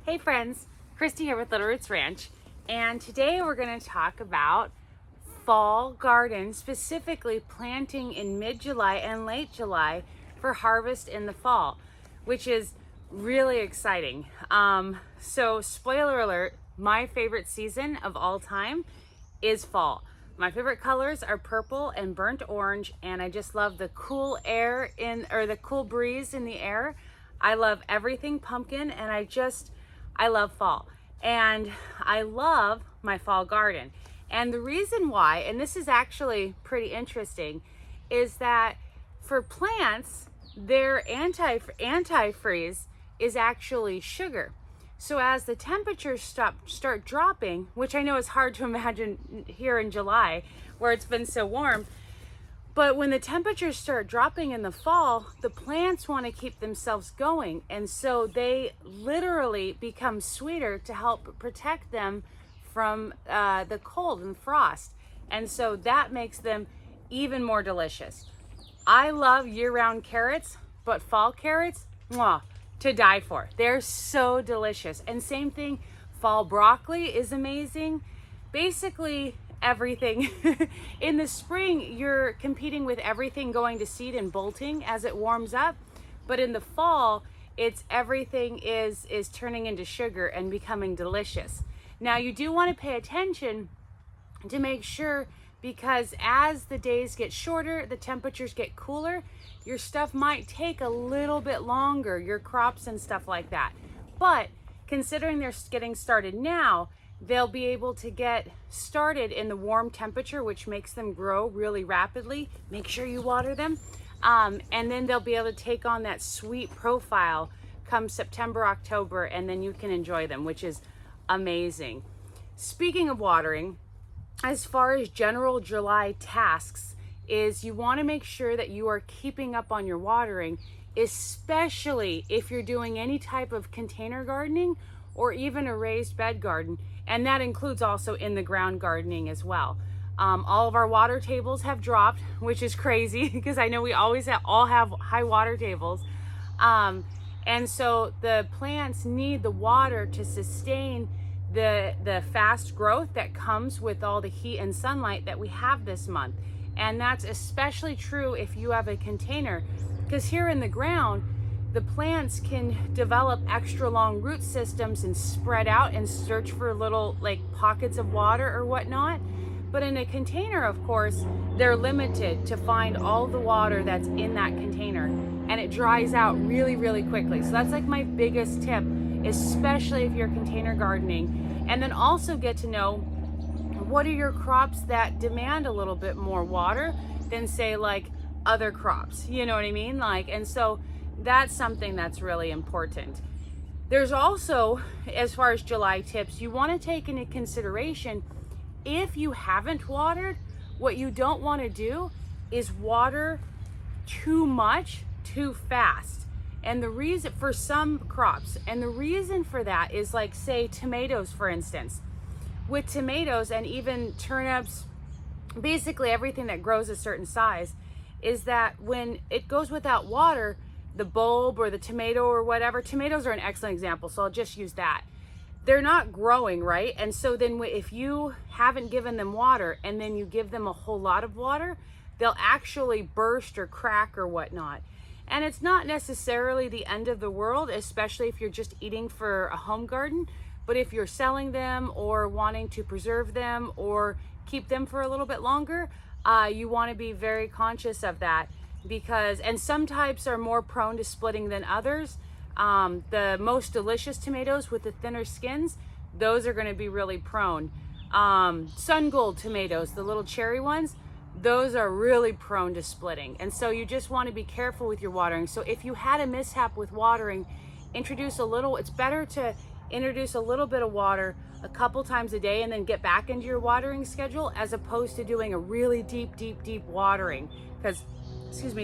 Hey friends, Christy here with Little Roots Ranch, and today we're going to talk about fall garden, specifically planting in mid-July and late July for harvest in the fall, which is really exciting. So spoiler alert, my favorite season of all time is fall. My favorite colors are purple and burnt orange, and I just love the cool air the cool breeze in the air. I love everything pumpkin, and I love fall, and I love my fall garden. And the reason why, and this is actually pretty interesting, is that for plants, their antifreeze is actually sugar. So as the temperatures start dropping, which I know is hard to imagine here in July where it's been so warm, but when the temperatures start dropping in the fall, the plants want to keep themselves going. And so they literally become sweeter to help protect them from the cold and frost. And so that makes them even more delicious. I love year-round carrots, but fall carrots, mwah, to die for. They're so delicious. And same thing, fall broccoli is amazing. Basically, everything. In the spring, you're competing with everything going to seed and bolting as it warms up, but in the fall, everything is turning into sugar and becoming delicious. Now, you do want to pay attention to make sure, because as the days get shorter, the temperatures get cooler, your stuff might take a little bit longer, your crops and stuff like that. But considering they're getting started now, they'll be able to get started in the warm temperature, which makes them grow really rapidly. Make sure you water them. And then they'll be able to take on that sweet profile come September, October, and then you can enjoy them, which is amazing. Speaking of watering, as far as general July tasks, is you want to make sure that you are keeping up on your watering, especially if you're doing any type of container gardening or even a raised bed garden. And that includes also in the ground gardening as well. All of our water tables have dropped, which is crazy because I know we always all have high water tables. And so the plants need the water to sustain the fast growth that comes with all the heat and sunlight that we have this month. And that's especially true if you have a container, because here in the ground, the plants can develop extra long root systems and spread out and search for little pockets of water or whatnot. But in a container, of course, they're limited to find all the water that's in that container, and it dries out really, really quickly. So that's my biggest tip, especially if you're container gardening. And then also get to know what are your crops that demand a little bit more water than say other crops, you know what I mean? And so that's something that's really important. There's also, as far as July tips, you want to take into consideration, if you haven't watered, what you don't want to do is water too much too fast. And the reason for some crops, and the reason for that is say tomatoes, for instance. With tomatoes and even turnips, basically everything that grows a certain size, is that when it goes without water, the bulb or the tomato or whatever, tomatoes are an excellent example, so I'll just use that. They're not growing, right? And so then if you haven't given them water and then you give them a whole lot of water, they'll actually burst or crack or whatnot. And it's not necessarily the end of the world, especially if you're just eating for a home garden. But if you're selling them or wanting to preserve them or keep them for a little bit longer, you want to be very conscious of that, and some types are more prone to splitting than others. The most delicious tomatoes with the thinner skins, those are going to be really prone. Sun gold tomatoes, the little cherry ones, those are really prone to splitting. And so you just want to be careful with your watering. So if you had a mishap with watering, it's better to introduce a little bit of water a couple times a day and then get back into your watering schedule, as opposed to doing a really deep watering, because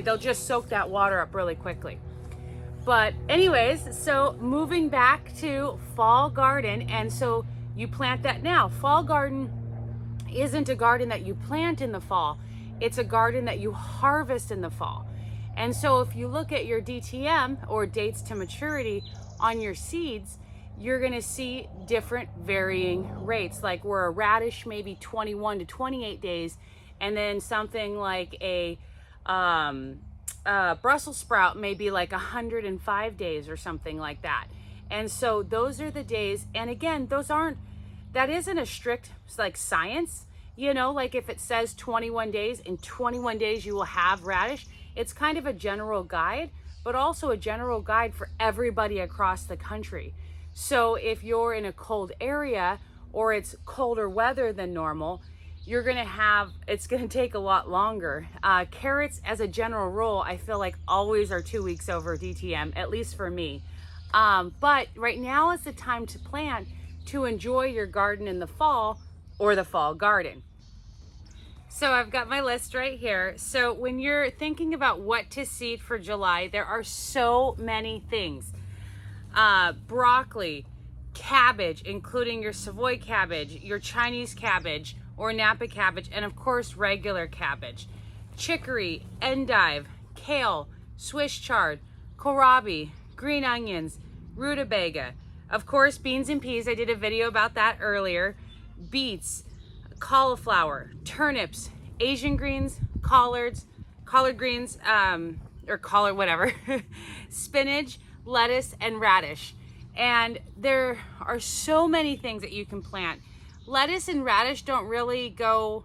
they'll just soak that water up really quickly. But anyways, so moving back to fall garden, and so you plant that now. Fall garden isn't a garden that you plant in the fall, it's a garden that you harvest in the fall. And so if you look at your DTM, or dates to maturity, on your seeds, you're gonna see different varying rates. Like where a radish maybe 21 to 28 days, and then something like a Brussels sprout may be like 105 days or something like that. And so those are the days, and again, that isn't a strict like science, you know, like if it says 21 days, in 21 days you will have radish, it's kind of a general guide, but also a general guide for everybody across the country. So if you're in a cold area or it's colder weather than normal, it's gonna take a lot longer. Carrots, as a general rule, I feel like always are 2 weeks over DTM, at least for me. But right now is the time to plant to enjoy your garden in the fall or the fall garden. So I've got my list right here. So when you're thinking about what to seed for July, there are so many things. Broccoli, cabbage, including your Savoy cabbage, your Chinese cabbage or Napa cabbage, and of course regular cabbage. Chicory, endive, kale, Swiss chard, kohlrabi, green onions, rutabaga. Of course, beans and peas, I did a video about that earlier. Beets, cauliflower, turnips, Asian greens, collard greens, or collard, whatever, spinach, lettuce, and radish. And there are so many things that you can plant. Lettuce and radish don't really go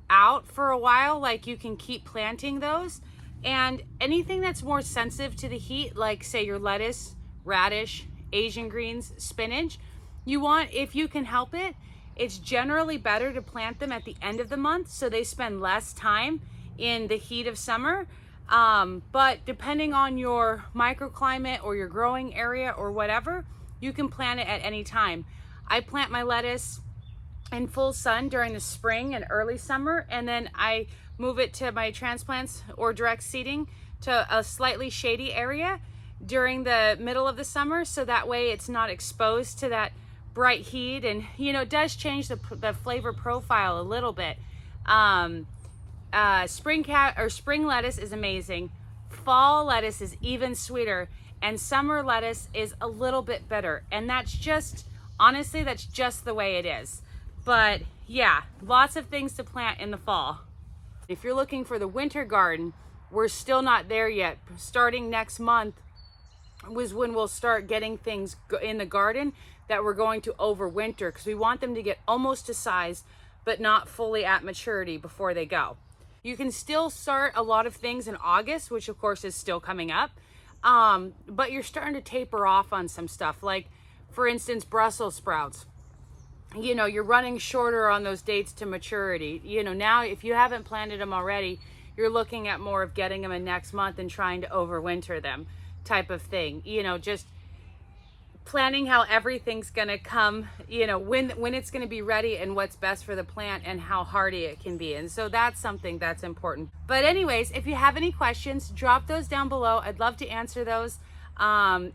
out for a while, like you can keep planting those. And anything that's more sensitive to the heat, like say your lettuce, radish, Asian greens, spinach, if you can help it, it's generally better to plant them at the end of the month so they spend less time in the heat of summer. But depending on your microclimate or your growing area or whatever, you can plant it at any time. I plant my lettuce in full sun during the spring and early summer, and then I move it to my transplants or direct seeding to a slightly shady area during the middle of the summer, so that way it's not exposed to that bright heat. And you know, it does change the flavor profile a little bit. Spring lettuce is amazing. Fall lettuce is even sweeter, and summer lettuce is a little bit bitter. And that's just, honestly, that's just the way it is. But yeah, lots of things to plant in the fall. If you're looking for the winter garden, we're still not there yet. Starting next month was when we'll start getting things in the garden that we're going to overwinter, because we want them to get almost to size, but not fully at maturity before they go. You can still start a lot of things in August, which of course is still coming up, but you're starting to taper off on some stuff. Like, for instance, Brussels sprouts. You know, you're running shorter on those dates to maturity. You know, now if you haven't planted them already, you're looking at more of getting them in next month and trying to overwinter them type of thing. You know, just planning how everything's gonna come, you know, when it's gonna be ready and what's best for the plant and how hardy it can be. And so that's something that's important. But anyways, if you have any questions, drop those down below. I'd love to answer those.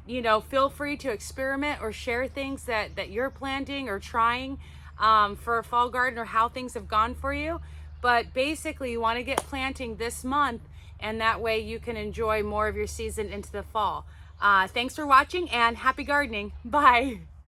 You know, feel free to experiment or share things that you're planting or trying for a fall garden, or how things have gone for you. But basically, you want to get planting this month, and that way you can enjoy more of your season into the fall. Thanks for watching, and happy gardening. Bye.